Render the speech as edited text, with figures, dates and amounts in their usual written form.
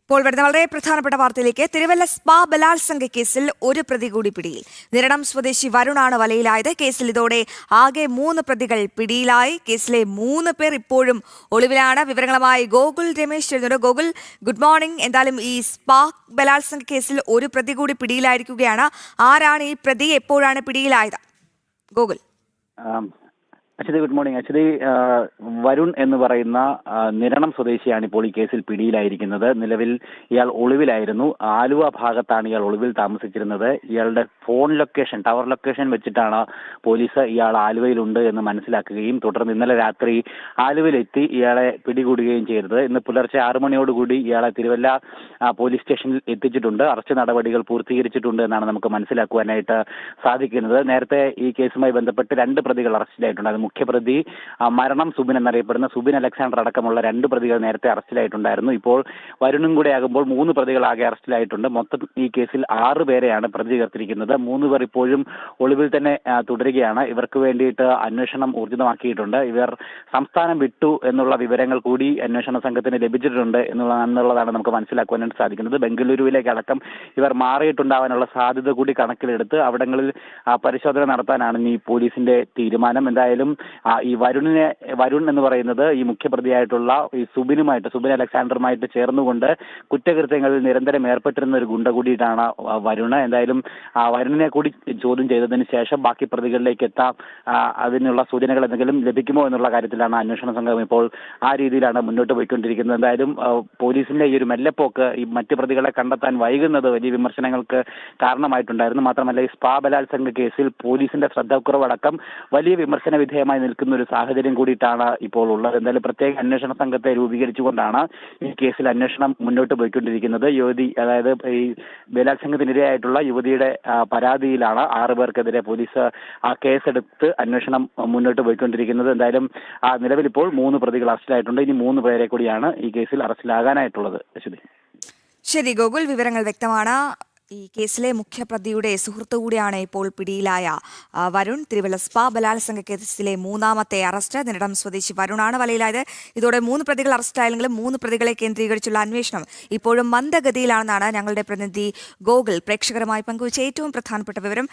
ഇപ്പോൾ വരുന്ന വളരെ പ്രധാനപ്പെട്ട വാർത്തയിലേക്ക്. തിരുവല്ല സ്പാ ബലാത്സംഗ കേസിൽ ഒരു പ്രതി കൂടി പിടിയിൽ. നിരണം സ്വദേശി വരുണാണ് വലയിലായത്. കേസിൽ ഇതോടെ ആകെ 3 പ്രതികൾ പിടിയിലായി. കേസിലെ 3 പേർ ഇപ്പോഴും ഒളിവിലാണ്. വിവരങ്ങളുമായി ഗോകുൽ രമേശ് ചേരുന്നുണ്ട്. Gokul, good morning. എന്തായാലും ഈ സ്പാ ബലാത്സംഗ കേസിൽ ഒരു പ്രതി കൂടി പിടിയിലായിരിക്കുകയാണ്. ആരാണ് ഈ പ്രതി? എപ്പോഴാണ് പിടിയിലായത്? ഗോകുൽ. Aswathy, good morning. അശ്വതി, വരുൺ എന്ന് പറയുന്ന നിരണം സ്വദേശിയാണ് ഇപ്പോൾ ഈ കേസിൽ പിടിയിലായിരിക്കുന്നത്. നിലവിൽ ഇയാൾ ഒളിവിലായിരുന്നു. ആലുവ ഭാഗത്താണ് ഇയാൾ ഒളിവിൽ താമസിച്ചിരുന്നത്. ഇയാളുടെ ഫോൺ ലൊക്കേഷൻ, ടവർ ലൊക്കേഷൻ വെച്ചിട്ടാണ് പോലീസ് ഇയാൾ ആലുവയിലുണ്ട് എന്ന് മനസ്സിലാക്കുകയും തുടർന്ന് ഇന്നലെ രാത്രി ആലുവയിലെത്തി ഇയാളെ പിടികൂടുകയും ചെയ്തത്. ഇന്ന് പുലർച്ചെ 6 മണിയോടുകൂടി ഇയാളെ തിരുവല്ല പോലീസ് സ്റ്റേഷനിൽ എത്തിച്ചിട്ടുണ്ട്. അറസ്റ്റ് നടപടികൾ പൂർത്തീകരിച്ചിട്ടുണ്ട് എന്നാണ് നമുക്ക് മനസ്സിലാക്കുവാനായിട്ട് സാധിക്കുന്നത്. നേരത്തെ ഈ കേസുമായി ബന്ധപ്പെട്ട് 2 പ്രതികൾ അറസ്റ്റിലായിട്ടുണ്ട്. അത് മുഖ്യപ്രതി മരണം സുബിൻ എന്നറിയപ്പെടുന്ന സുബിൻ അലക്സാണ്ടർ അടക്കമുള്ള 2 പ്രതികൾ നേരത്തെ അറസ്റ്റിലായിട്ടുണ്ടായിരുന്നു. ഇപ്പോൾ വരുണും കൂടെ ആകുമ്പോൾ 3 പ്രതികൾ ആകെ അറസ്റ്റിലായിട്ടുണ്ട്. മൊത്തം ഈ കേസിൽ 6 പേരെയാണ് പ്രതി ചേർത്തിരിക്കുന്നത്. 3 പേർ ഇപ്പോഴും ഒളിവിൽ തന്നെ തുടരുകയാണ്. ഇവർക്ക് വേണ്ടിയിട്ട് അന്വേഷണം ഊർജിതമാക്കിയിട്ടുണ്ട്. ഇവർ സംസ്ഥാനം വിട്ടു എന്നുള്ള വിവരങ്ങൾ കൂടി അന്വേഷണ സംഘത്തിന് ലഭിച്ചിട്ടുണ്ട് എന്നുള്ളതാണ് നമുക്ക് മനസ്സിലാക്കുവാനായിട്ട് സാധിക്കുന്നത്. ബംഗളൂരുവിലേക്ക് അടക്കം ഇവർ മാറിയിട്ടുണ്ടാവാനുള്ള സാധ്യത കൂടി കണക്കിലെടുത്ത് അവിടങ്ങളിൽ പരിശോധന നടത്താനാണ് ഈ പോലീസിന്റെ തീരുമാനം. എന്തായാലും ഈ വരുൺ എന്ന് പറയുന്നത് ഈ മുഖ്യപ്രതിയായിട്ടുള്ള ഈ സുബിൻ അലക്സാണ്ടറുമായിട്ട് ചേർന്നുകൊണ്ട് കുറ്റകൃത്യങ്ങളിൽ നിരന്തരം ഏർപ്പെട്ടിരുന്ന ഒരു ഗുണ്ട കൂടിയിട്ടാണ് വരുണ്. എന്തായാലും വരുണിനെ കൂടി ചോദ്യം ചെയ്തതിന് ശേഷം ബാക്കി പ്രതികളിലേക്ക് എത്താം, അതിനുള്ള സൂചനകൾ എന്തെങ്കിലും ലഭിക്കുമോ എന്നുള്ള കാര്യത്തിലാണ് അന്വേഷണ സംഘം ഇപ്പോൾ ആ രീതിയിലാണ് മുന്നോട്ട് പോയിക്കൊണ്ടിരിക്കുന്നത്. എന്തായാലും പോലീസിന്റെ ഈ ഒരു മെല്ലെപ്പോക്ക് ഈ മറ്റു പ്രതികളെ കണ്ടെത്താൻ വൈകുന്നത് വലിയ വിമർശനങ്ങൾക്ക് കാരണമായിട്ടുണ്ടായിരുന്നു. മാത്രമല്ല ഈ സ്പാ ബലാത്സംഗ കേസിൽ പോലീസിന്റെ ശ്രദ്ധക്കുറവടക്കം വലിയ വിമർശന വിധേയമായി നിൽക്കുന്ന ഒരു സാഹചര്യം കൂടിയിട്ടാണ് ഇപ്പോൾ ഉള്ളത്. എന്തായാലും പ്രത്യേക അന്വേഷണ സംഘത്തെ രൂപീകരിച്ചുകൊണ്ടാണ് ഈ കേസിൽ അന്വേഷണം മുന്നോട്ട് പോയിക്കൊണ്ടിരിക്കുന്നത്. യുവതി, അതായത് ഈ ബലാത്സംഗത്തിനിരയായിട്ടുള്ള യുവതിയുടെ പരാതിയിലാണ് 6 പേർക്കെതിരെ പോലീസ് കേസെടുത്ത് അന്വേഷണം മുന്നോട്ട് പോയിക്കൊണ്ടിരിക്കുന്നത്. എന്തായാലും നിലവിൽ ഇപ്പോൾ 3 പ്രതികൾ അറസ്റ്റിലായിട്ടുണ്ട്. ഇനി 3 പേരെ കൂടിയാണ് ഈ കേസിൽ അറസ്റ്റിലാകാനായിട്ടുള്ളത്. ശരി ഗോകുൽ, വിവരങ്ങൾ വ്യക്തമാണ്. ഈ കേസിലെ മുഖ്യപ്രതിയുടെ സുഹൃത്തു കൂടിയാണ് ഇപ്പോൾ പിടിയിലായ വരുൺ. തിരുവല്ല സ്പാ ബലാത്സംഗ കേസിലെ 3ാമത്തെ അറസ്റ്റ്. നിരണം സ്വദേശി വരുണാണ് വലയിലായത്. ഇതോടെ 3 പ്രതികൾ അറസ്റ്റായെങ്കിലും 3 പ്രതികളെ കേന്ദ്രീകരിച്ചുള്ള അന്വേഷണം ഇപ്പോഴും മന്ദഗതിയിലാണെന്നാണ് ഞങ്ങളുടെ പ്രതിനിധി ഗോകുൽ പ്രേക്ഷകരുമായി പങ്കുവച്ച ഏറ്റവും പ്രധാനപ്പെട്ട വിവരം.